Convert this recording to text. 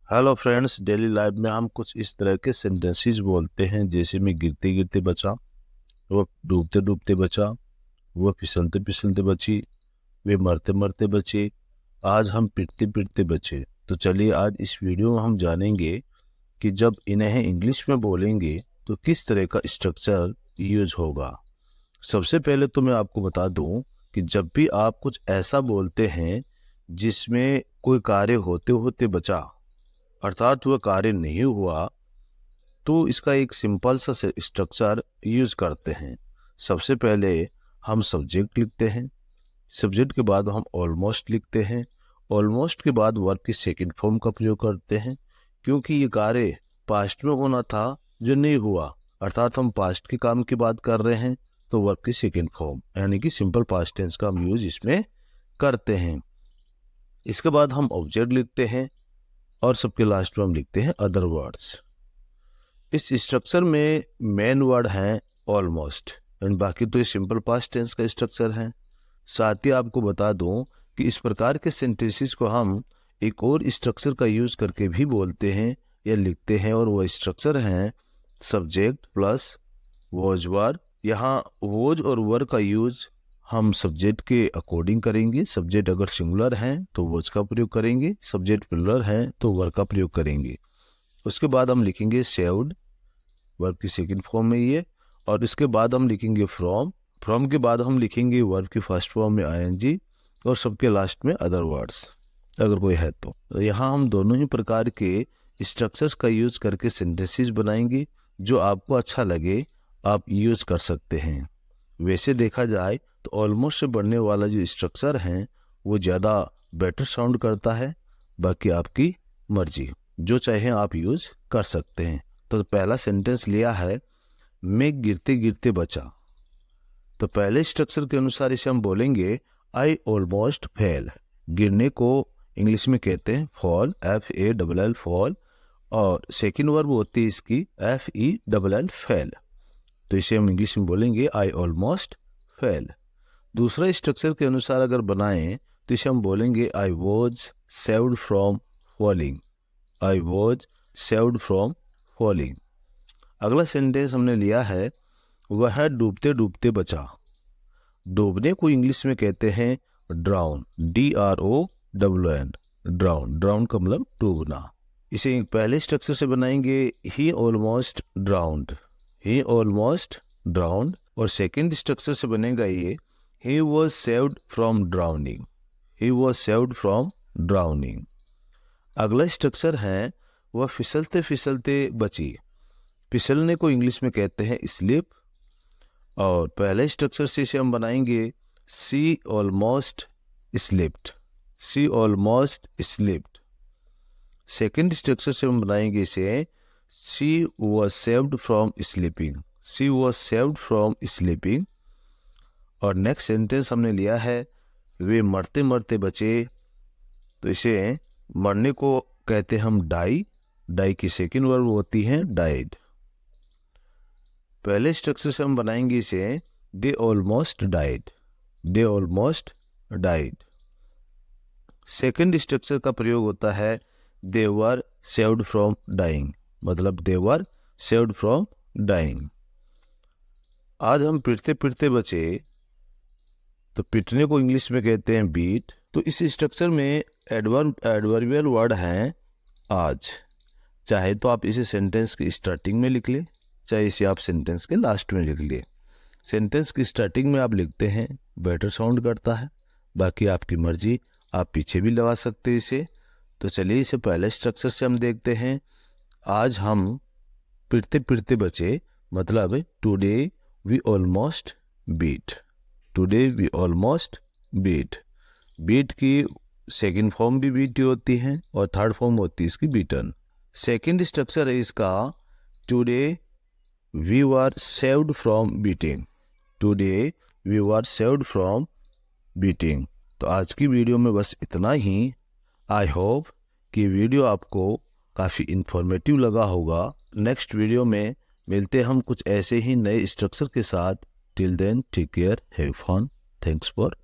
Hello friends, daily life में हम कुछ इस तरह के सेंटेंसेस बोलते हैं जैसे मैं गिरते गिरते बचा, वह डूबते डूबते बचा, वह फिसलते फिसलते बची, वे मरते मरते बचे, आज हम पिटते पिटते बचे। तो चलिए आज इस वीडियो में हम जानेंगे कि जब इन्हें इंग्लिश में बोलेंगे तो किस तरह का स्ट्रक्चर यूज होगा। सबसे पहले तो मैं आपको बता दूं कि जब भी आप कुछ ऐसा बोलते हैं जिसमें कोई कार्य होते होते बचा, अर्थात वह कार्य नहीं हुआ, तो इसका एक सिंपल सा स्ट्रक्चर यूज करते हैं। सबसे पहले हम सब्जेक्ट लिखते हैं, सब्जेक्ट के बाद हम ऑलमोस्ट लिखते हैं, ऑलमोस्ट के बाद वर्ब की सेकंड फॉर्म का प्रयोग करते हैं, क्योंकि ये कार्य पास्ट में होना था जो नहीं हुआ, अर्थात हम पास्ट के काम की बात कर रहे हैं, तो वर्ब की सेकंड फॉर्म यानी कि सिंपल पास्ट टेंस का हम यूज इसमें करते हैं। इसके बाद हम ऑब्जेक्ट लिखते हैं और सबके लास्ट में हम लिखते हैं अदर वर्ड्स। इस स्ट्रक्चर में मेन वर्ड है ऑलमोस्ट एंड बाकी तो ये सिंपल पास्ट टेंस का स्ट्रक्चर है। साथ ही आपको बता दूं कि इस प्रकार के सेंटेंसेस को हम एक और स्ट्रक्चर का यूज करके भी बोलते हैं या लिखते हैं, और वह स्ट्रक्चर है सब्जेक्ट प्लस वॉज वर्ब। यहाँ वॉज और वर्ब का यूज हम सब्जेक्ट के अकॉर्डिंग करेंगे। सब्जेक्ट अगर सिंगुलर है तो वॉज का प्रयोग करेंगे, सब्जेक्ट प्लुरल है तो वर्ब का प्रयोग करेंगे। उसके बाद हम लिखेंगे सेव्ड, वर्ब की सेकंड फॉर्म में ये, और इसके बाद हम लिखेंगे फ्रॉम, फ्रॉम के बाद हम लिखेंगे वर्ब की फर्स्ट फॉर्म में आईएनजी, और सबके लास्ट में अदर वर्ड्स अगर कोई है तो। यहाँ हम दोनों ही प्रकार के स्ट्रक्चर्स का यूज करके सेंटेंसेस बनाएंगे। जो आपको अच्छा लगे आप यूज कर सकते हैं। वैसे देखा जाए तो ऑलमोस्ट से बनने वाला जो स्ट्रक्चर है वो ज़्यादा बेटर साउंड करता है, बाकी आपकी मर्जी, जो चाहे आप यूज कर सकते हैं। तो पहला सेंटेंस लिया है मैं गिरते गिरते बचा, तो पहले स्ट्रक्चर के अनुसार इसे हम बोलेंगे आई ऑलमोस्ट फेल। गिरने को इंग्लिश में कहते हैं फॉल, FALL फॉल, और सेकेंड वर्ब होती है इसकी FELL फेल। तो इसे हम इंग्लिश में बोलेंगे आई ऑलमोस्ट फेल। दूसरा स्ट्रक्चर के अनुसार अगर बनाएं तो इसे हम बोलेंगे I was saved from falling, I was saved from falling. अगला सेंटेंस हमने लिया है वह डूबते डूबते बचा। डूबने को इंग्लिश में कहते हैं ड्राउन, DROWN, ड्राउन। ड्राउन का मतलब डूबना। इसे पहले स्ट्रक्चर से बनाएंगे ही ऑलमोस्ट ड्राउन्ड, ही ऑलमोस्ट ड्राउन्ड, और सेकेंड स्ट्रक्चर से बनेगा ये he was saved from drowning, he was saved from drowning. अगला स्ट्रक्चर है वह फिसलते फिसलते बची। फिसलने को इंग्लिश में कहते हैं स्लिप, और पहले स्ट्रक्चर से इसे हम बनाएंगे सी ऑलमोस्ट स्लिप्ड, सी ऑलमोस्ट स्लिप्ड। सेकेंड स्ट्रक्चर से हम बनाएंगे इसे she was saved from sleeping, she was saved from sleeping. और नेक्स्ट सेंटेंस हमने लिया है वे मरते मरते बचे, तो इसे मरने को कहते हैं हम डाई, डाई की सेकेंड वर्ब होती है डाइड। पहले स्ट्रक्चर से हम बनाएंगे इसे they almost died, they almost died. Second structure का प्रयोग होता है दे वर सेव्ड फ्रॉम डाइंग, मतलब दे वर सेव्ड फ्रॉम डाइंग। आज हम पिटते पिटते बचे, तो पिटने को इंग्लिश में कहते हैं बीट। तो इस स्ट्रक्चर में एडवर्बियल वर्ड हैं आज। चाहे तो आप इसे सेंटेंस की स्टार्टिंग में लिख लें, चाहे इसे आप सेंटेंस के लास्ट में लिख लें। सेंटेंस की स्टार्टिंग में आप लिखते हैं बेटर साउंड करता है, बाकी आपकी मर्जी, आप पीछे भी लगा सकते हैं इसे। तो चलिए इसे पहले स्ट्रक्चर से हम देखते हैं। आज हम पिटते पिटते बचे, मतलब today we almost beat, today we almost beat. Beat की सेकेंड फॉर्म भी बीट होती है और थर्ड फॉर्म होती है इसकी बीटन। सेकेंड स्ट्रक्चर है इसका today we were saved from beating, today we were saved from beating. तो आज की वीडियो में बस इतना ही। आई होप कि वीडियो आपको काफ़ी इन्फॉर्मेटिव लगा होगा। नेक्स्ट वीडियो में मिलते हम कुछ ऐसे ही नए स्ट्रक्चर के साथ। Till then take care, have fun, thanks for